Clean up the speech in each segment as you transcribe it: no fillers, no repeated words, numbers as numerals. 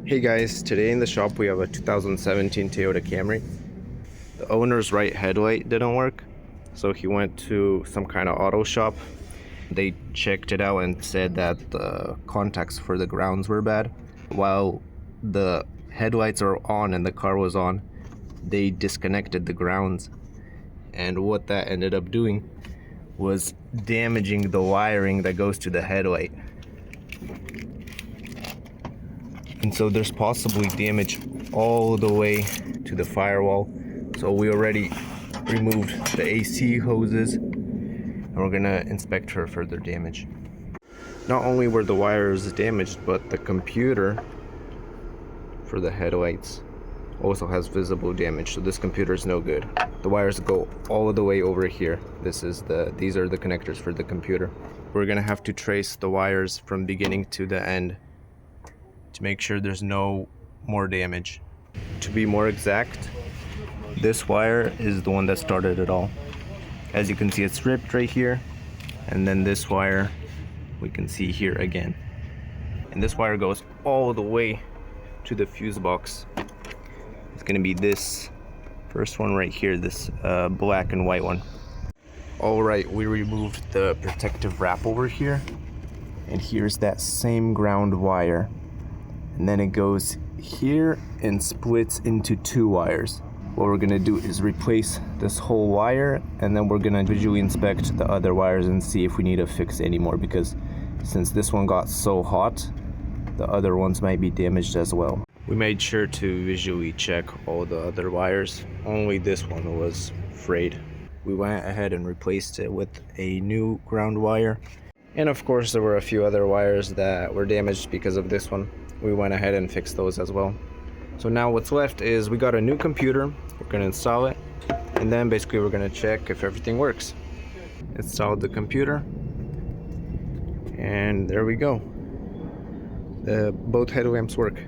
Hey guys, today in the shop we have a 2017 Toyota Camry. The owner's right headlight didn't work, so he went to some kind of auto shop. They checked it out and said that the contacts for the grounds were bad. While the headlights are on and the car was on, they disconnected the grounds. And what that ended up doing was damaging the wiring that goes to the headlight. And so there's possibly damage all the way to the firewall. So we already removed the AC hoses and we're gonna inspect for further damage. Not only were the wires damaged, but the computer for the headlights also has visible damage. So this computer is no good. The wires go all the way over here. These are the connectors for the computer. We're gonna have to trace the wires from beginning to the end to make sure there's no more damage. To be more exact, this wire is the one that started it all. As you can see, it's ripped right here, and then this wire we can see here again. And this wire goes all the way to the fuse box. It's gonna be this first one right here, this black and white one. All right, we removed the protective wrap over here, and here's that same ground wire. And then it goes here and splits into two wires. What we're gonna do is replace this whole wire, and then we're gonna visually inspect the other wires and see if we need to fix any more, because since this one got so hot, the other ones might be damaged as well. We made sure to visually check all the other wires. Only this one was frayed. We went ahead and replaced it with a new ground wire. And of course there were a few other wires that were damaged because of this one. We went ahead and fixed those as well. So now what's left is we got a new computer. We're gonna install it, and then basically we're gonna check if everything works. Installed the computer, and there we go. Both headlamps work.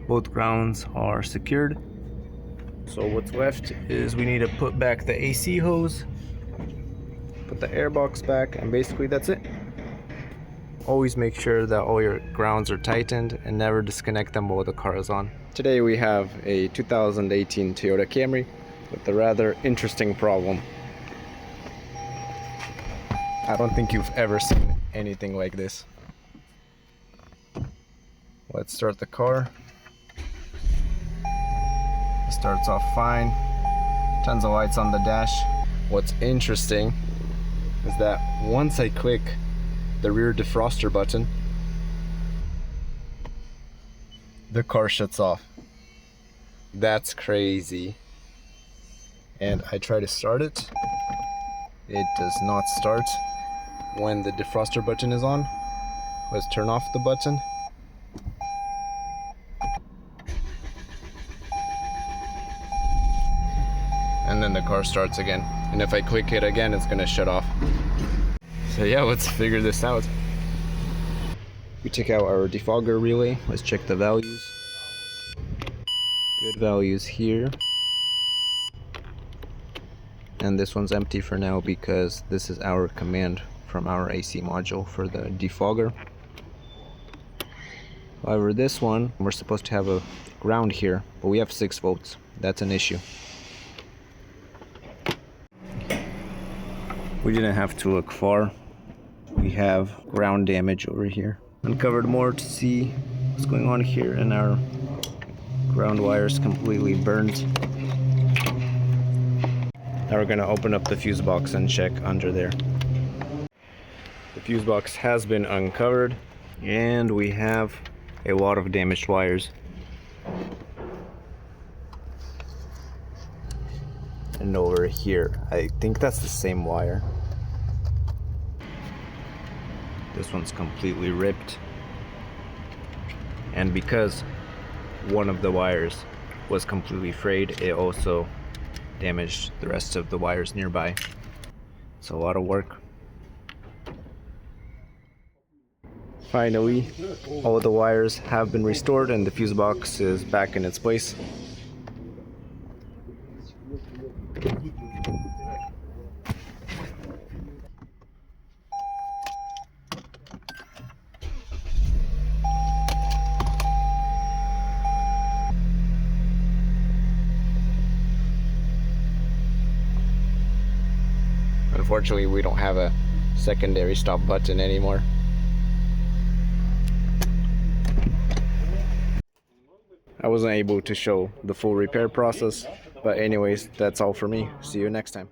Both grounds are secured. So what's left is we need to put back the AC hose, put the airbox back, and basically that's it. Always make sure that all your grounds are tightened and never disconnect them while the car is on. Today we have a 2018 Toyota Camry with a rather interesting problem. I don't think you've ever seen anything like this. Let's start the car. It starts off fine. Tons of lights on the dash. What's interesting is that once I click the rear defroster button, the car shuts off. That's crazy. And I try to start it. It does not start when the defroster button is on. Let's turn off the button. And then the car starts again. And if I click it again, it's gonna shut off. So yeah, let's figure this out. We take out our defogger relay. Let's check the values. Good values here. And this one's empty for now because this is our command from our AC module for the defogger. However, this one, we're supposed to have a ground here, but we have 6 volts. That's an issue. We didn't have to look far. We have ground damage over here. Uncovered more to see what's going on here, and our ground wires completely burned. Now we're gonna open up the fuse box and check under there. The fuse box has been uncovered, and we have a lot of damaged wires. And over here, I think that's the same wire. This one's completely ripped. And because one of the wires was completely frayed, it also damaged the rest of the wires nearby. It's a lot of work. Finally, all the wires have been restored and the fuse box is back in its place. unfortunately we don't have a secondary stop button anymore. I wasn't able to show the full repair process, but anyways, that's all for me. See you next time.